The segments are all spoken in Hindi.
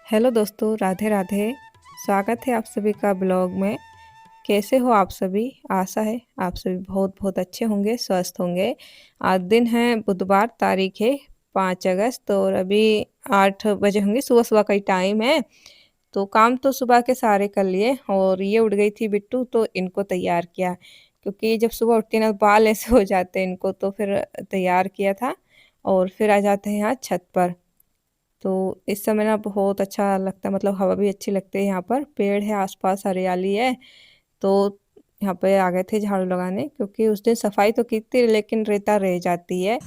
हेलो दोस्तों, राधे राधे। स्वागत है आप सभी का ब्लॉग में। कैसे हो आप सभी? आशा है आप सभी बहुत बहुत अच्छे होंगे, स्वस्थ होंगे। आज दिन है बुधवार, तारीख है 5 अगस्त और अभी 8 बजे होंगे, सुबह सुबह का ही टाइम है। तो काम तो सुबह के सारे कर लिए और ये उठ गई थी बिट्टू, तो इनको तैयार किया क्योंकि जब सुबह उठती है ना बाल ऐसे हो जाते हैं इनको, तो फिर तैयार किया था और फिर आ जाते हैं यहाँ छत पर। तो इस समय ना बहुत अच्छा लगता है, मतलब हवा भी अच्छी लगती है। यहाँ पर पेड़ है, आसपास हरियाली है। तो यहाँ पे आ गए थे झाड़ू लगाने क्योंकि उस दिन सफाई तो की थी लेकिन रेता रह जाती है।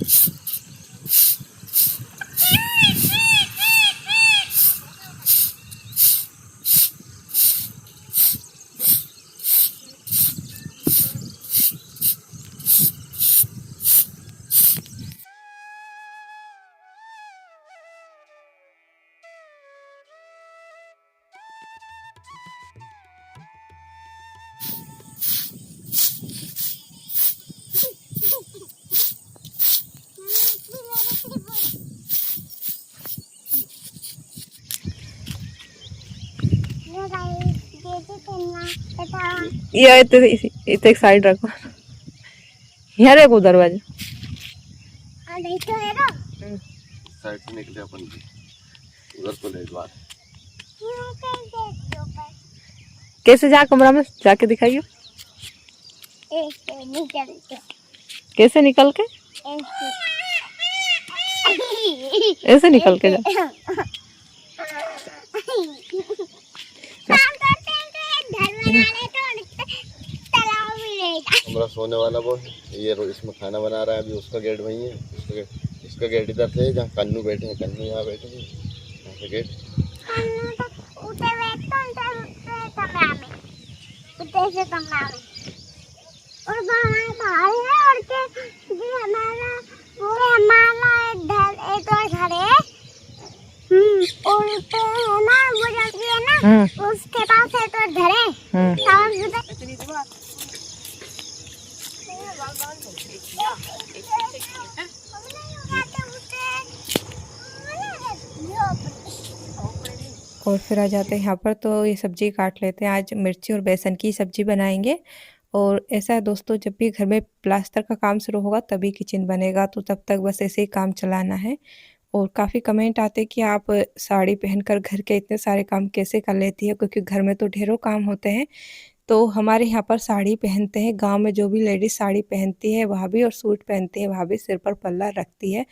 ये इतने एक साइड रखो, यहाँ देखो दरवाजा साइड से निकले अपन भी उधर को ले बात। कैसे जा कमरा में जाके दिखाइयो। कैसे निकल के? ऐसे निकल के जा। हमारा सोने वाला वो ये इसमें खाना बना रहा है अभी, उसका गेट वहीं है। इसका गेट इधर से जहाँ कन्नू बैठे हैं, कन्नू यहाँ बैठे हैं, यहाँ से गेट। और बाहर है और के हमारा एक और घर है। और पे है ना वो जाती है ना, उसके पास है तो घर है। और फिर आ जाते हैं यहाँ पर, तो ये सब्जी काट लेते हैं। आज मिर्ची और बेसन की सब्जी बनाएंगे। और ऐसा है दोस्तों, जब भी घर में प्लास्टर का काम शुरू होगा तभी किचन बनेगा, तो तब तक बस ऐसे ही काम चलाना है। और काफ़ी कमेंट आते कि आप साड़ी पहनकर घर के इतने सारे काम कैसे कर लेती है, क्योंकि घर में तो ढेरों काम होते हैं। तो हमारे यहाँ पर साड़ी पहनते हैं, गांव में जो भी लेडीज साड़ी पहनती है वहाँ भी, और सूट पहनती है वहाँ भी, सिर पर पल्ला रखती है।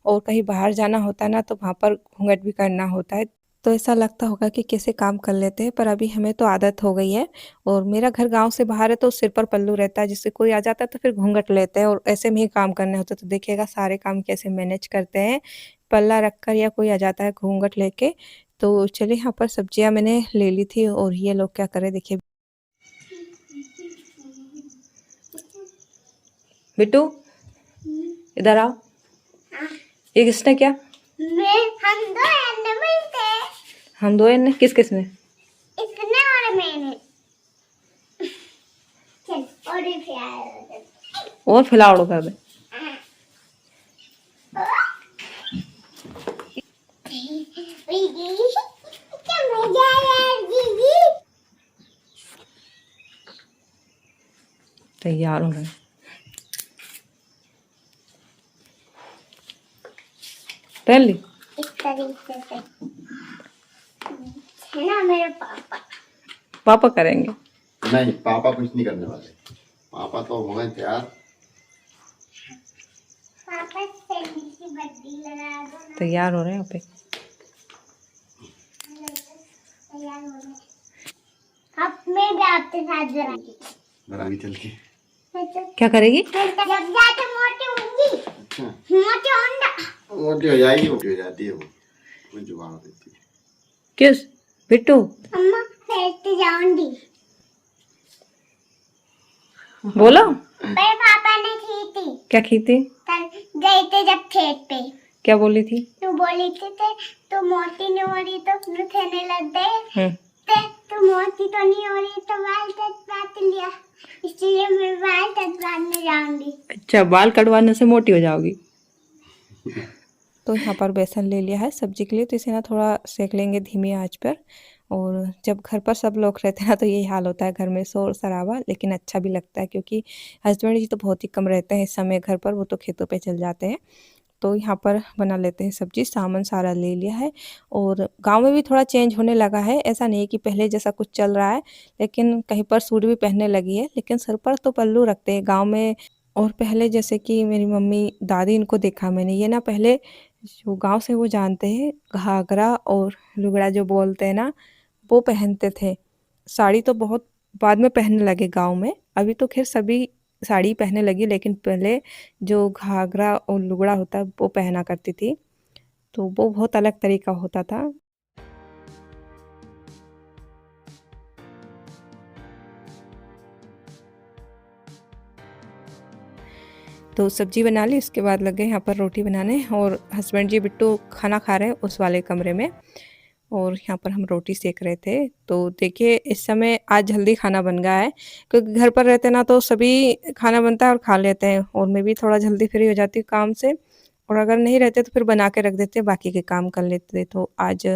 और कहीं बाहर जाना होता है ना तो वहाँ पर घूंघट भी करना होता है। तो ऐसा लगता होगा कि कैसे काम कर लेते हैं, पर अभी हमें तो आदत हो गई है। और मेरा घर गांव से बाहर है तो सिर पर पल्लू रहता है, जिससे कोई आ जाता है तो फिर घूंघट लेते हैं और ऐसे में ही काम करने होते हैं। तो देखिएगा सारे काम कैसे मैनेज करते हैं, पल्ला रखकर या कोई आ जाता है घूंघट लेके। तो चलिए, यहाँ पर सब्जियां मैंने ले ली थी और ये लोग क्या करे देखिए। बिट्टू इधर आओ। ये किसने क्या? हम दो ने किस किसने? इसने और मैंने। चल और फिलहाल कर दे। तैयार हो गए। पहन ली इस तरीके से है ना। मेरे पापा करेंगे। नहीं, पापा कुछ नहीं करने वाले। पापा तो हो गए तैयार। पापा सैंडल की बत्ती लगा दो। तैयार हो रहे हैं यहाँ पे। तैयार हो रहे। अब मैं भी आपके साथ जरा चल के क्या करेगी? जब जाके मोटी होंगी। अच्छा, मोटी हो जाएगी, मोटी हो जाती है वो जुबान देती है। किस बिट्टू? अम्मा फेंकते जाऊंगी। बोलो। पर पापा ने की थी। क्या की थी? गए थे जब खेत पे। क्या बोली थी? तू बोली थी तो मोटी नहीं हो रही तो फिर कहने लग गए तो मोटी तो नहीं हो रही तो बाल कटवा लिया, इसलिए मैं बाल कटवाने जाऊंगी। अच्छा, बाल कटवाने से मोटी हो जाओगी? तो यहाँ पर बेसन ले लिया है सब्जी के लिए, तो इसे ना थोड़ा सेक लेंगे धीमी आंच पर। और जब घर पर सब लोग रहते हैं ना तो यही हाल होता है, घर में शोर शराबा, लेकिन अच्छा भी लगता है क्योंकि हस्बैंड जी तो बहुत ही कम रहते हैं इस समय घर पर, वो तो खेतों पे चल जाते हैं। तो यहाँ पर बना लेते हैं सब्जी, सामान सारा ले लिया है। और गाँव में भी थोड़ा चेंज होने लगा है, ऐसा नहीं है कि पहले जैसा कुछ चल रहा है, लेकिन कहीं पर सूट भी पहनने लगी है, लेकिन सर पर तो पल्लू रखते हैं गाँव में। और पहले जैसे कि मेरी मम्मी दादी इनको देखा मैंने, ये ना पहले जो गाँव से वो जानते हैं घाघरा और लुगड़ा जो बोलते हैं ना, वो पहनते थे। साड़ी तो बहुत बाद में पहनने लगे गाँव में, अभी तो खैर सभी साड़ी पहनने लगी, लेकिन पहले जो घाघरा और लुगड़ा होता है वो पहना करती थी, तो वो बहुत अलग तरीका होता था। तो सब्जी बना ली, उसके बाद लग गए यहाँ पर रोटी बनाने। और हस्बैंड जी बिट्टू खाना खा रहे हैं उस वाले कमरे में, और यहाँ पर हम रोटी सेक रहे थे। तो देखिए इस समय आज जल्दी खाना बन गया है, क्योंकि घर पर रहते ना तो सभी खाना बनता है और खा लेते हैं, और मैं भी थोड़ा जल्दी फ्री हो जाती हूँ काम से। और अगर नहीं रहते तो फिर बना के रख देते, बाकी के काम कर लेते। तो आज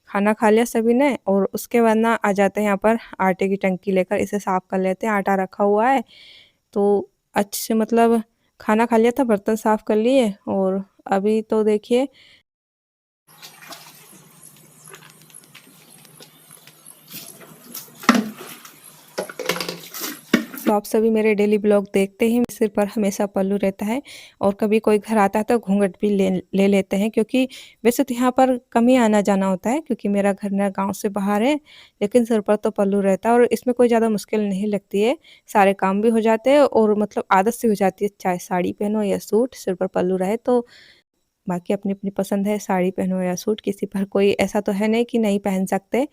खाना खा लिया सभी ने, और उसके बाद ना आ जाते हैं यहाँ पर आटे की टंकी लेकर, इसे साफ़ कर लेते हैं। आटा रखा हुआ है, तो अच्छे से मतलब खाना खा लिया था, बर्तन साफ़ कर लिए। और अभी तो देखिए तो आप सभी मेरे डेली ब्लॉग देखते ही सिर पर हमेशा पल्लू रहता है, और कभी कोई घर आता है तो घूंघट भी ले लेते हैं, क्योंकि वैसे तो यहाँ पर कम ही आना जाना होता है, क्योंकि मेरा घर ना गांव से बाहर है, लेकिन सिर पर तो पल्लू रहता है। और इसमें कोई ज़्यादा मुश्किल नहीं लगती है, सारे काम भी हो जाते हैं, और मतलब आदत से हो जाती है, चाहे साड़ी पहनो या सूट, सिर पर पल्लू रहे तो। बाकी अपनी अपनी पसंद है, साड़ी पहनो या सूट, किसी पर कोई ऐसा तो है नहीं कि नहीं पहन सकते।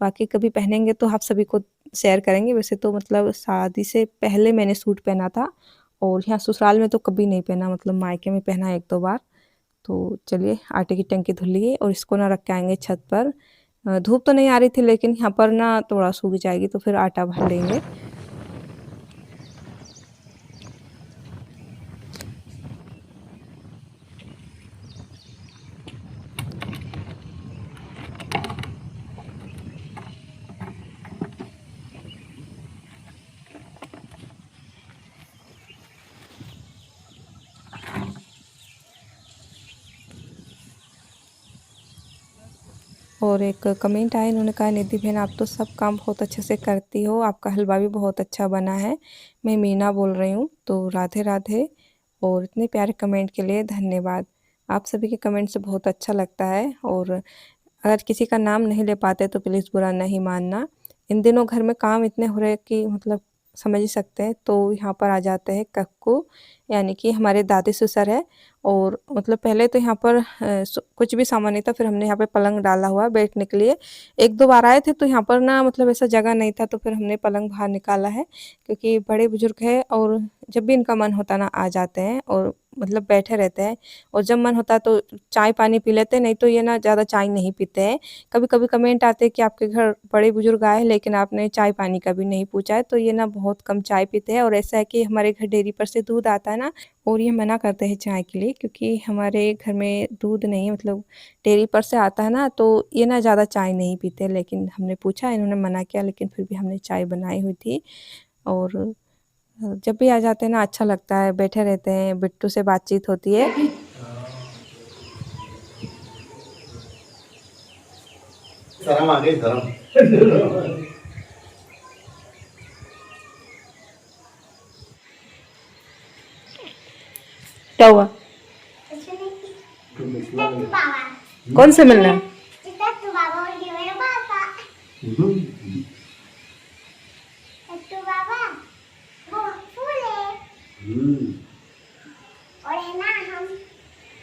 बाकी कभी पहनेंगे तो आप सभी को शेयर करेंगे। वैसे तो मतलब शादी से पहले मैंने सूट पहना था, और यहाँ ससुराल में तो कभी नहीं पहना, मतलब मायके में पहना एक दो बार। तो चलिए आटे की टंकी धुल ली है, और इसको ना रख के आएंगे छत पर। धूप तो नहीं आ रही थी, लेकिन यहाँ पर ना थोड़ा सूख जाएगी तो फिर आटा भर लेंगे। और एक कमेंट आया, इन्होंने कहा निधि बहन आप तो सब काम बहुत अच्छे से करती हो, आपका हलवा भी बहुत अच्छा बना है। मैं मीना बोल रही हूँ। तो राधे राधे, और इतने प्यारे कमेंट के लिए धन्यवाद। आप सभी के कमेंट से बहुत अच्छा लगता है, और अगर किसी का नाम नहीं ले पाते तो प्लीज़ बुरा नहीं मानना। इन दिनों घर में काम इतने हो रहे हैं कि मतलब समझ ही सकते हैं। तो यहाँ पर आ जाते हैं कक्कू, यानी कि हमारे दादी ससुर है। और मतलब पहले तो यहाँ पर कुछ भी सामान नहीं था, फिर हमने यहाँ पे पलंग डाला हुआ है बैठने के लिए। एक दो बार आए थे तो यहाँ पर ना मतलब ऐसा जगह नहीं था, तो फिर हमने पलंग बाहर निकाला है, क्योंकि बड़े बुजुर्ग है, और जब भी इनका मन होता ना आ जाते हैं, और मतलब बैठे रहते हैं। और जब मन होता है तो चाय पानी पी लेते हैं, नहीं तो ये ना ज़्यादा चाय नहीं पीते हैं। कभी कभी कमेंट आते हैं कि आपके घर बड़े बुजुर्ग आए लेकिन आपने चाय पानी का भी नहीं पूछा है, तो ये ना बहुत कम चाय पीते हैं। और ऐसा है कि हमारे घर डेयरी पर से दूध आता है ना, और ये मना करते हैं चाय के लिए, क्योंकि हमारे घर में दूध नहीं है, मतलब डेयरी पर से आता है ना, तो ये ना ज़्यादा चाय नहीं पीते। लेकिन हमने पूछा, इन्होंने मना किया, लेकिन फिर भी हमने चाय बनाई हुई थी। और जब भी आ जाते हैं ना अच्छा लगता है, बैठे रहते हैं, बिट्टू से बातचीत होती है। शर्म आ गई, शर्म। क्या हुआ? कौन से मिलना? और है ना हम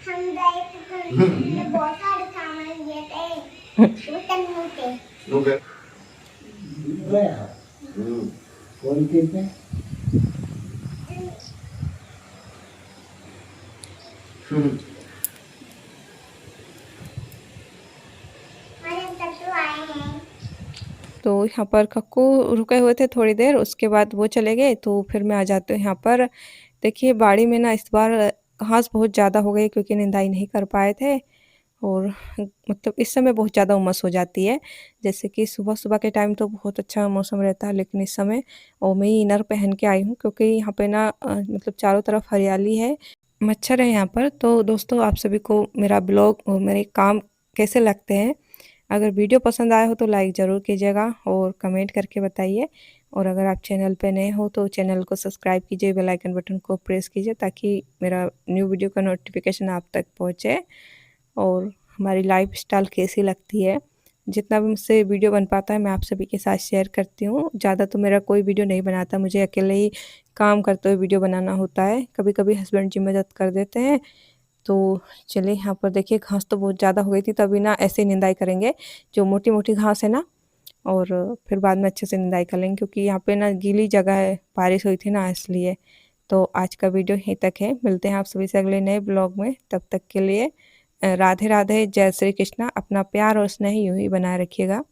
गए तो बहुत सारे सामान लिए थे तन्नू थे। ओके। कौन चीज है? तो यहाँ पर कक्कू रुके हुए थे थोड़ी देर, उसके बाद वो चले गए, तो फिर मैं आ जाती हूँ यहाँ पर। देखिए बाड़ी में ना इस बार घास बहुत ज़्यादा हो गई क्योंकि निंदाई नहीं कर पाए थे और मतलब इस समय बहुत ज़्यादा उमस हो जाती है। जैसे कि सुबह-सुबह के टाइम तो बहुत अच्छा मौसम रहता है, लेकिन इस समय और मैं ये इनर पहन के आई हूँ क्योंकि यहाँ पे ना मतलब चारों तरफ हरियाली है, मच्छर है यहाँ पर। तो दोस्तों आप सभी को मेरा ब्लॉग और मेरे काम कैसे लगते हैं? अगर वीडियो पसंद आया हो तो लाइक ज़रूर कीजिएगा और कमेंट करके बताइए। और अगर आप चैनल पे नए हो तो चैनल को सब्सक्राइब कीजिए, बेल आइकन बटन को प्रेस कीजिए ताकि मेरा न्यू वीडियो का नोटिफिकेशन आप तक पहुँचे। और हमारी लाइफ़स्टाइल कैसी लगती है, जितना भी मुझसे वीडियो बन पाता है मैं आप सभी के साथ शेयर करती हूँ। ज़्यादा तो मेरा कोई वीडियो नहीं बनाता, मुझे अकेले ही काम करते हुए वीडियो बनाना होता है। कभी-कभी हस्बैंड जी मदद कर देते हैं। तो चलिए यहाँ पर देखिए घास तो बहुत ज़्यादा हो गई थी, तो अभी ना ऐसे निंदाई करेंगे, जो मोटी-मोटी घास है ना, और फिर बाद में अच्छे से निंदाई कर लेंगे क्योंकि यहाँ पे ना गीली जगह है, बारिश हुई थी ना इसलिए। तो आज का वीडियो यहीं तक है, मिलते हैं आप सभी से अगले नए ब्लॉग में, तब तक के लिए राधे राधे, जय श्री कृष्णा। अपना प्यार और स्नेह यूँ ही बनाए रखिएगा।